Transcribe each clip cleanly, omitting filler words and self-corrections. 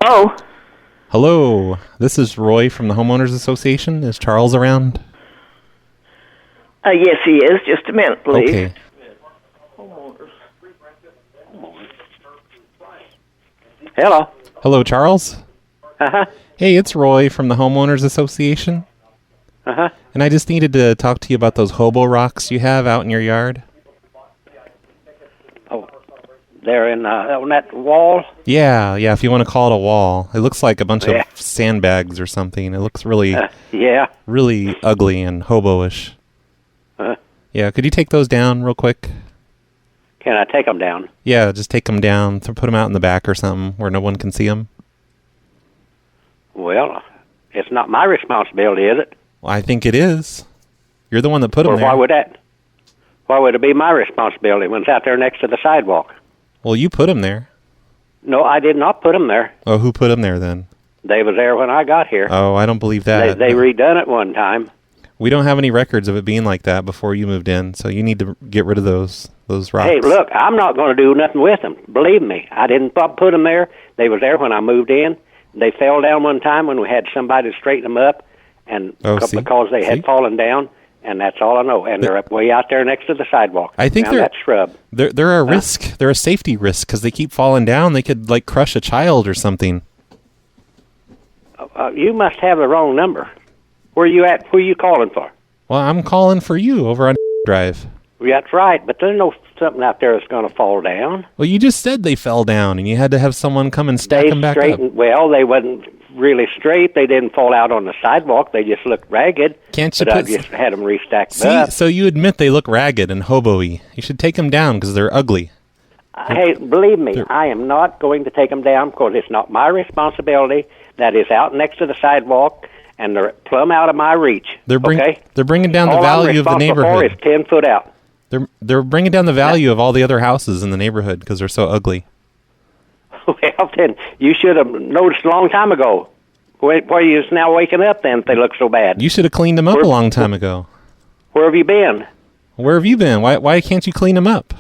Oh. Hello, this is Roy from the Homeowners Association. Is Charles around? Yes, he is. Just a minute, please. Okay. Hello. Hello, Charles. Uh-huh. Hey, it's Roy from the Homeowners Association. Uh-huh. And I just needed to talk to you about those hobo rocks you have out in your yard. Oh, they're on that wall? Yeah, if you want to call it a wall. It looks like a bunch of sandbags or something. It looks really, really ugly and hobo-ish. Yeah, could you take those down real quick? Can I take them down? Yeah, just take them down, put them out in the back or something where no one can see them. Well, it's not my responsibility, is it? Well, I think it is. You're the one that put them there. Why would it be my responsibility when it's out there next to the sidewalk? Well, you put them there. No, I did not put them there. Oh, who put them there then? They was there when I got here. Oh, I don't believe that. They redone it one time. We don't have any records of it being like that before you moved in, so you need to get rid of those rocks. Hey, look, I'm not going to do nothing with them. Believe me, I didn't put them there. They was there when I moved in. They fell down one time when we had somebody to straighten them up, and because they had fallen down, and that's all I know. And they're up way out there next to the sidewalk. I think that shrub. They're a risk. They're a safety risk because they keep falling down. They could like crush a child or something. You must have the wrong number. Where you at? Who are you calling for? Well, I'm calling for you over on Drive. That's right, but there's no something out there that's going to fall down. Well, you just said they fell down, and you had to have someone come and stack them back up. Well, they wasn't really straight. They didn't fall out on the sidewalk. They just looked ragged. I just had them restacked up. So you admit they look ragged and hobo-y. You should take them down because they're ugly. Hey, believe me, I am not going to take them down because it's not my responsibility. That is out next to the sidewalk, and they're plumb out of my reach. They're bringing down the value of the neighborhood. All I'm responsible for is 10 foot out. They're bringing down the value of all the other houses in the neighborhood because they're so ugly. Well, then you should have noticed a long time ago. Why are you just now waking up then if they look so bad? You should have cleaned them up a long time ago. Where have you been? Where have you been? Why can't you clean them up?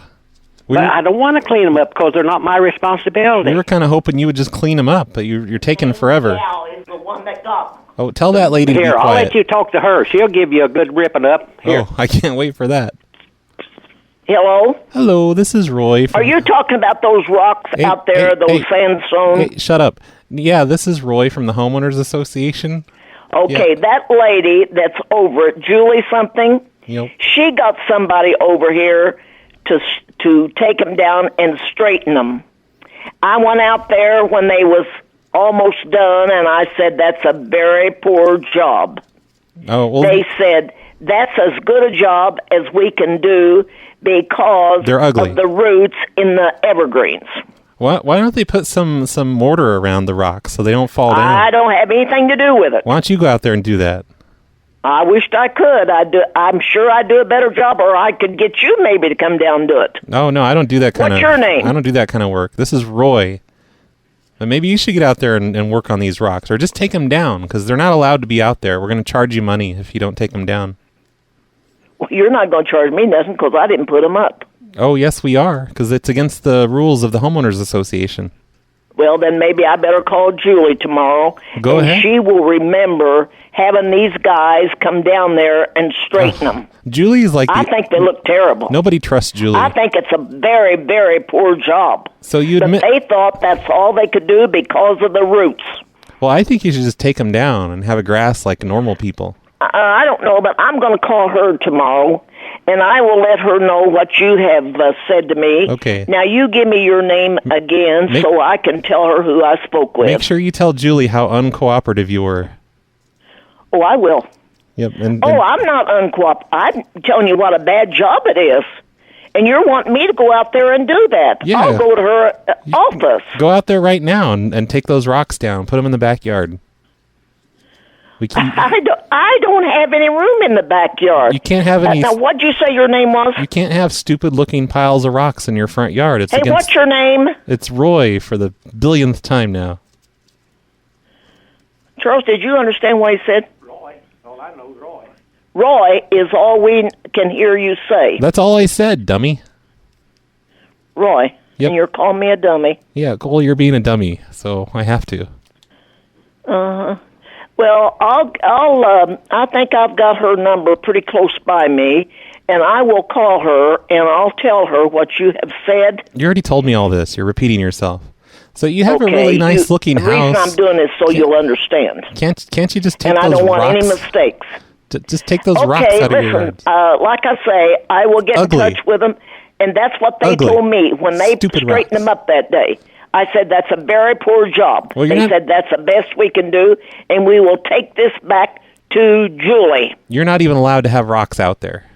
I don't want to clean them up because they're not my responsibility. We were kind of hoping you would just clean them up, but you're taking forever. Gal is the one that got them. Oh, tell that lady to be quiet. I'll let you talk to her. She'll give you a good ripping up. Here. Oh, I can't wait for that. Hello? Hello, this is Roy. Are you talking about those rocks out there, those sandstone? Hey, shut up. Yeah, this is Roy from the Homeowners Association. Okay, that lady that's over it, Julie something, she got somebody over here to take them down and straighten them. I went out there when they was almost done, and I said, that's a very poor job. Oh, well, they said, that's as good a job as we can do because they're ugly. Of the roots in the evergreens. Why don't they put some mortar around the rocks so they don't fall down? I don't have anything to do with it. Why don't you go out there and do that? I wished I could. I'm sure I'd do a better job, or I could get you maybe to come down and do it. No, I don't do that kind of... What's your name? I don't do that kind of work. This is Roy. But maybe you should get out there and work on these rocks, or just take them down, because they're not allowed to be out there. We're going to charge you money if you don't take them down. Well, you're not going to charge me nothing, because I didn't put them up. Oh, yes, we are, because it's against the rules of the Homeowners Association. Well, then maybe I better call Julie tomorrow. Go ahead. She will remember having these guys come down there and straighten them. Julie's like... I think they look terrible. Nobody trusts Julie. I think it's a very, very poor job. So you admit... But they thought that's all they could do because of the roots. Well, I think you should just take them down and have a grass like normal people. I don't know, but I'm going to call her tomorrow, and I will let her know what you have said to me. Okay. Now, you give me your name again so I can tell her who I spoke with. Make sure you tell Julie how uncooperative you were. Oh, I will. Yep. I'm not uncooperative. I'm telling you what a bad job it is. And you're wanting me to go out there and do that. Yeah. I'll go to her office. Go out there right now and take those rocks down. Put them in the backyard. I don't have any room in the backyard. You can't have any... Now, what'd you say your name was? You can't have stupid-looking piles of rocks in your front yard. It's what's your name? It's Roy for the billionth time now. Charles, did you understand what he said? Roy. All I know is Roy. Roy is all we can hear you say. That's all I said, dummy. Roy. Yep. And you're calling me a dummy. Yeah, well, you're being a dummy, so I have to. Uh-huh. Well, I think I've got her number pretty close by me, and I will call her, and I'll tell her what you have said. You already told me all this. You're repeating yourself. So you have a really nice-looking house. The reason I'm doing this so you'll understand. Can't you just take those rocks? And I don't want any mistakes. Just take those rocks out of your yard. Like I say, I will get in touch with them, and that's what they told me when they straightened them up that day. I said, that's a very poor job. Well, they said, that's the best we can do, and we will take this back to Julie. You're not even allowed to have rocks out there.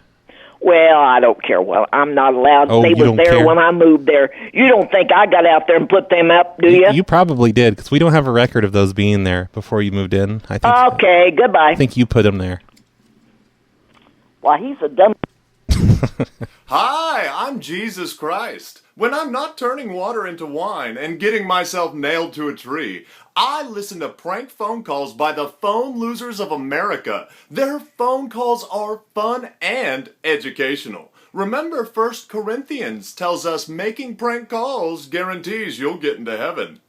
Well, I don't care. Well, I'm not allowed. Oh, they was there when I moved there. You don't think I got out there and put them up, do you? You probably did, because we don't have a record of those being there before you moved in. I think. Okay, goodbye. I think you put them there. Why, he's a dumb... Hi, I'm Jesus Christ. When I'm not turning water into wine and getting myself nailed to a tree, I listen to prank phone calls by the Phone Losers of America. Their phone calls are fun and educational. Remember, 1 Corinthians tells us making prank calls guarantees you'll get into heaven.